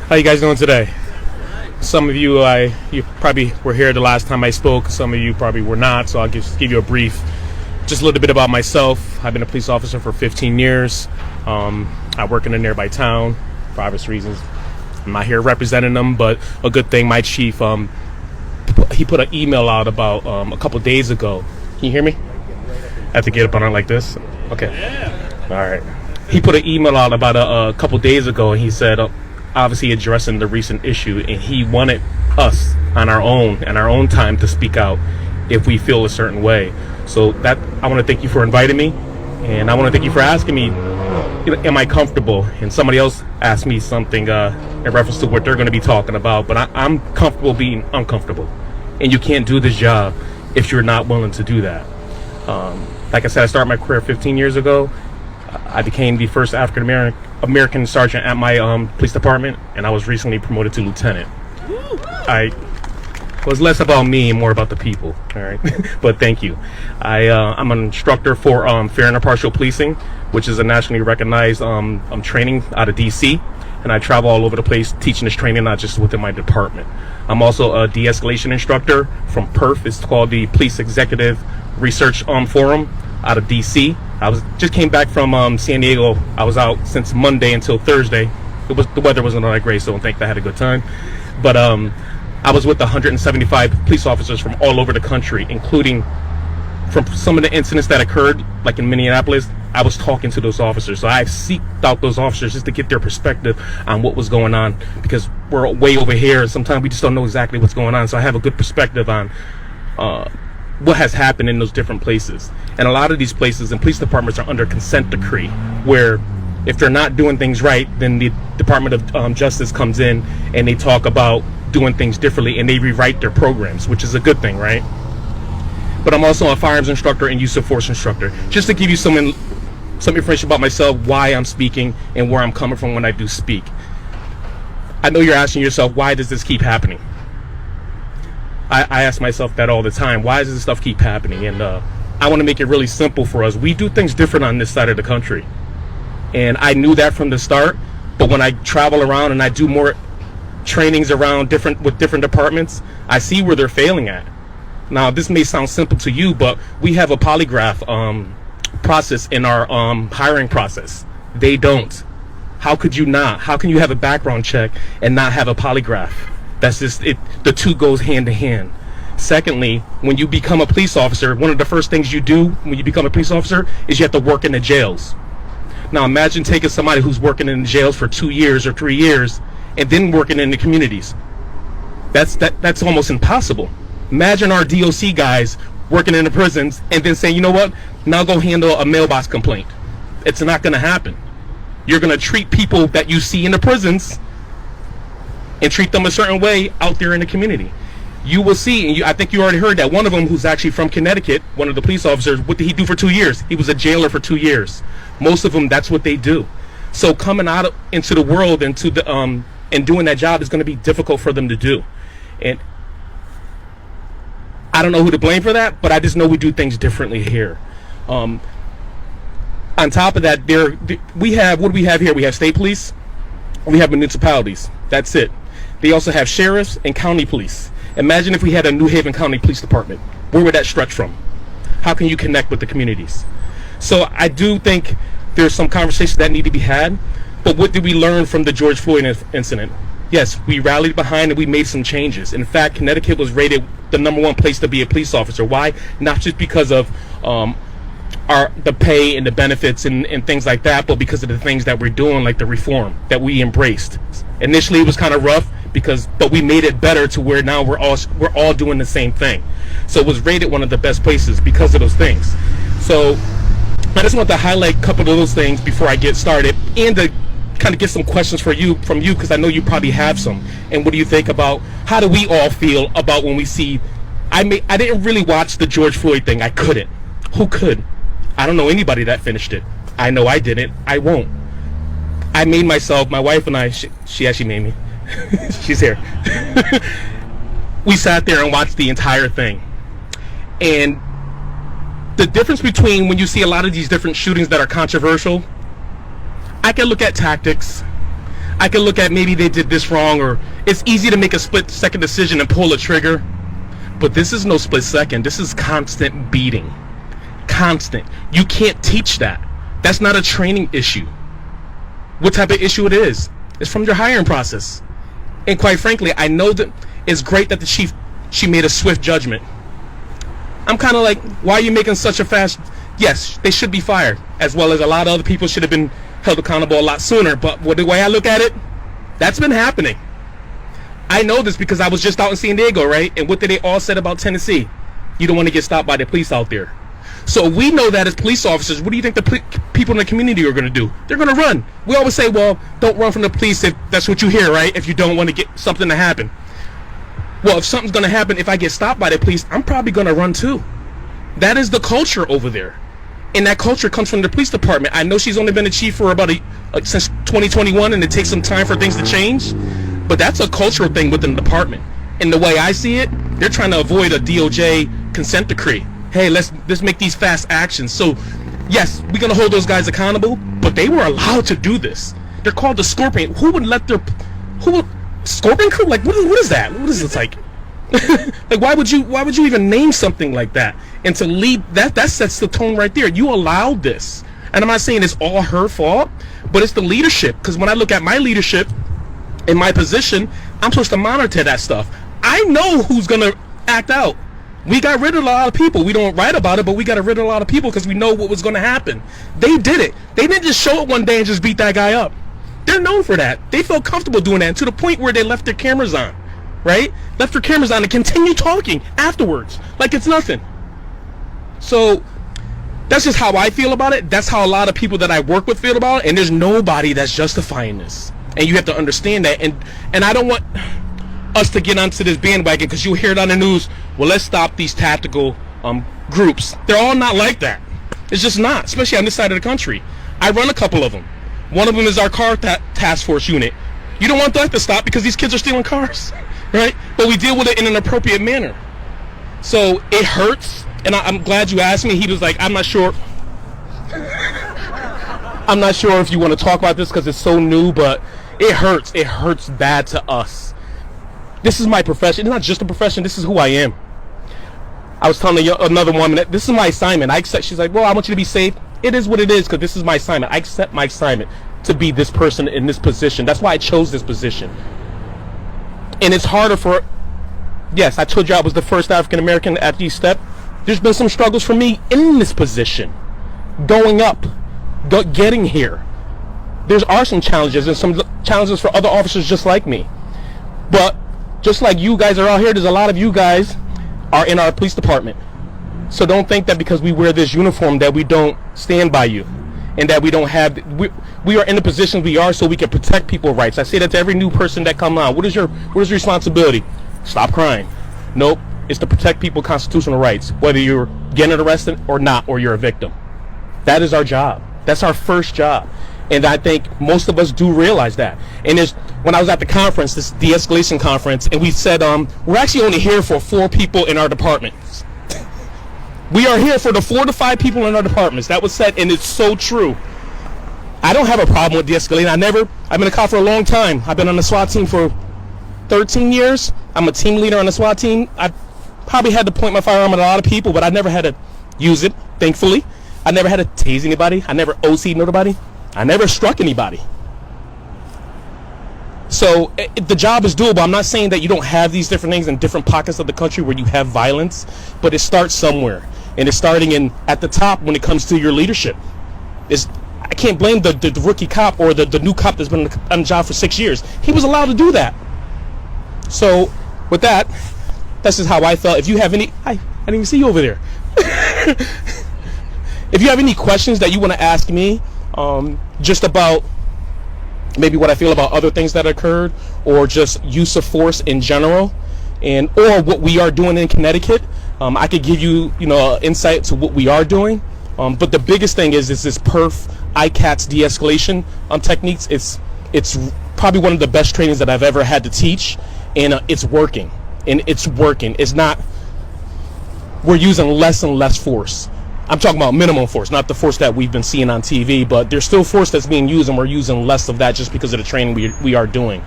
How you guys doing today? Some of you, you probably were here the last time I spoke. Some of you probably were not, so I'll just give you a brief, just a little bit about myself. I've been a police officer for 15 years. I work in a nearby town for obvious reasons. I'm not here representing them, but a good thing, my chief, he put an email out about a couple days ago. Can you hear me? I have to get up on it like this? Okay. All right. He put an email out about a couple days ago, and he said, obviously addressing the recent issue, and he wanted us on our own time to speak out if we feel a certain way. So that, I want to thank you for inviting me, and I want to thank you for asking me, am I comfortable? And somebody else asked me something in reference to what they're going to be talking about, but I'm comfortable being uncomfortable, and you can't do this job if you're not willing to do that. Like I said, I started my career 15 years ago. I became the first African-American sergeant at my police department, and I was recently promoted to lieutenant. I was less about me and more about the people, all right? But thank you. I'm an instructor for Fair and Impartial Policing, which is a nationally recognized training out of D.C., and I travel all over the place teaching this training, not just within my department. I'm also a De-escalation Instructor from PERF. It's called the Police Executive Research Forum out of D.C. Just came back from San Diego. I was out since Monday until Thursday. The weather wasn't all that great, so I think I had a good time. But I was with 175 police officers from all over the country, including from some of the incidents that occurred, like in Minneapolis. I was talking to those officers, so I seeked out those officers just to get their perspective on what was going on, because we're way over here, and sometimes we just don't know exactly what's going on. So I have a good perspective on what has happened in those different places. And a lot of these places and police departments are under consent decree, where if they're not doing things right, then the Department of Justice comes in and they talk about doing things differently, and they rewrite their programs, which is a good thing, right? But I'm also a firearms instructor and use of force instructor. Just to give you some information about myself, why I'm speaking and where I'm coming from when I do speak. I know you're asking yourself, why does this keep happening? I ask myself that all the time. Why does this stuff keep happening? And I want to make it really simple for us. We do things different on this side of the country. And I knew that from the start. But when I travel around and I do more trainings around with different departments, I see where they're failing at. Now, this may sound simple to you, but we have a polygraph process in our hiring process. They don't. How could you not? How can you have a background check and not have a polygraph? That's just it. The two goes hand to hand. Secondly, when you become a police officer, one of the first things you do when you become a police officer is you have to work in the jails. Now imagine taking somebody who's working in the jails for 2 years or 3 years and then working in the communities. That's almost impossible. Imagine our DOC guys working in the prisons and then saying, you know what, now go handle a mailbox complaint. It's not going to happen. You're going to treat people that you see in the prisons and treat them a certain way out there in the community. You will see, and I think you already heard that one of them, who's actually from Connecticut, one of the police officers, what did he do for 2 years? He was a jailer for 2 years. Most of them, that's what they do. So coming out into the world and doing that job is going to be difficult for them to do. And I don't know who to blame for that, but I just know we do things differently here. On top of that, we have, what do we have here? We have state police, we have municipalities. That's it. They also have sheriffs and county police. Imagine if we had a New Haven County Police Department. Where would that stretch from? How can you connect with the communities? So I do think there's some conversations that need to be had, but what did we learn from the George Floyd incident? Yes, we rallied behind and we made some changes. In fact, Connecticut was rated the #1 place to be a police officer. Why? Not just because of the pay and the benefits and things like that, but because of the things that we're doing, like the reform that we embraced. Initially, it was kind of rough, but we made it better to where now we're all doing the same thing. So it was rated one of the best places because of those things. So I just want to highlight a couple of those things before I get started, and to kind of get some questions from you, because I know you probably have some. And what do you think about, how do we all feel about when we see, I didn't really watch the George Floyd thing. I couldn't. Who could? I don't know anybody that finished it. I know I didn't. I won't. I made myself, my wife and I, she actually made me. She's here. We sat there and watched the entire thing. And the difference between when you see a lot of these different shootings that are controversial, I can look at tactics, I can look at maybe they did this wrong, or it's easy to make a split-second decision and pull a trigger. But this is no split second. This is constant beating. Constant. You can't teach that. That's not a training issue. What type of issue it is? It's from your hiring process. And quite frankly, I know that it's great that the chief, she made a swift judgment. I'm kind of like, why are you making such a fast... Yes, they should be fired, as well as a lot of other people should have been held accountable a lot sooner. But the way I look at it, that's been happening. I know this because I was just out in San Diego, right? And what did they all said about Tennessee? You don't want to get stopped by the police out there. So we know that as police officers, what do you think the people in the community are going to do? They're going to run. We always say, well, don't run from the police if that's what you hear, right? If you don't want to get something to happen. Well, if something's going to happen, if I get stopped by the police, I'm probably going to run too. That is the culture over there. And that culture comes from the police department. I know she's only been a chief for about since 2021, and it takes some time for things to change. But that's a cultural thing within the department. And the way I see it, they're trying to avoid a DOJ consent decree. Hey, let's make these fast actions. So, yes, we're going to hold those guys accountable, but they were allowed to do this. They're called the Scorpion. Who would Scorpion Crew? Like, what is that? What is this like? Like, why would you even name something like that? And to lead, that sets the tone right there. You allowed this. And I'm not saying it's all her fault, but it's the leadership. Because when I look at my leadership in my position, I'm supposed to monitor that stuff. I know who's going to act out. We got rid of a lot of people. We don't write about it, but we got rid of a lot of people because we know what was going to happen. They did it. They didn't just show up one day and just beat that guy up. They're known for that. They felt comfortable doing that to the point where they left their cameras on, right? Left their cameras on and continue talking afterwards like it's nothing. So that's just how I feel about it. That's how a lot of people that I work with feel about it. And there's nobody that's justifying this. And you have to understand that. And I don't want us to get onto this bandwagon because you'll hear it on the news. Well, let's stop these tactical groups. They're all not like that. It's just not, especially on this side of the country. I run a couple of them. One of them is our car task force unit. You don't want that to stop because these kids are stealing cars, right? But we deal with it in an appropriate manner. So it hurts, and I'm glad you asked me. He was like, I'm not sure. I'm not sure if you want to talk about this because it's so new, but it hurts. It hurts bad to us. This is my profession. It's not just a profession. This is who I am. I was telling another woman that this is my assignment. I accept. She's like, well, I want you to be safe. It is what it is because this is my assignment. I accept my assignment to be this person in this position. That's why I chose this position. And it's harder for, yes, I told you I was the first African American at these steps. There's been some struggles for me in this position, going up, getting here. There are some challenges and some challenges for other officers just like me. But just like you guys are out here, there's a lot of you guys are in our police department. So don't think that because we wear this uniform that we don't stand by you and that we don't have, we are in the positions we are so we can protect people's rights. I say that to every new person that comes on. What is your responsibility? Stop crying. Nope. It's to protect people's constitutional rights, whether you're getting arrested or not, or you're a victim. That is our job. That's our first job. And I think most of us do realize that. And when I was at the conference, this de-escalation conference, and we said, we're actually only here for 4 people in our departments. We are here for the 4 to 5 people in our departments. That was said, and it's so true. I don't have a problem with de-escalating. I've been a cop for a long time. I've been on the SWAT team for 13 years. I'm a team leader on the SWAT team. I probably had to point my firearm at a lot of people, but I never had to use it, thankfully. I never had to tase anybody. I never OC'd nobody. I never struck anybody. So the job is doable. I'm not saying that you don't have these different things in different pockets of the country where you have violence, but it starts somewhere. And it's starting at the top when it comes to your leadership. I can't blame the rookie cop or the new cop that's been on the job for 6 years. He was allowed to do that. So with that, that's just how I felt. If you have any, I didn't even see you over there. If you have any questions that you want to ask me, just about maybe what I feel about other things that occurred, or just use of force in general, or what we are doing in Connecticut, I could give you, insight to what we are doing. But the biggest thing is this PERF ICATS de-escalation techniques. It's probably one of the best trainings that I've ever had to teach, and it's working. It's not. We're using less and less force. I'm talking about minimum force, not the force that we've been seeing on TV, but there's still force that's being used, and we're using less of that just because of the training we are doing.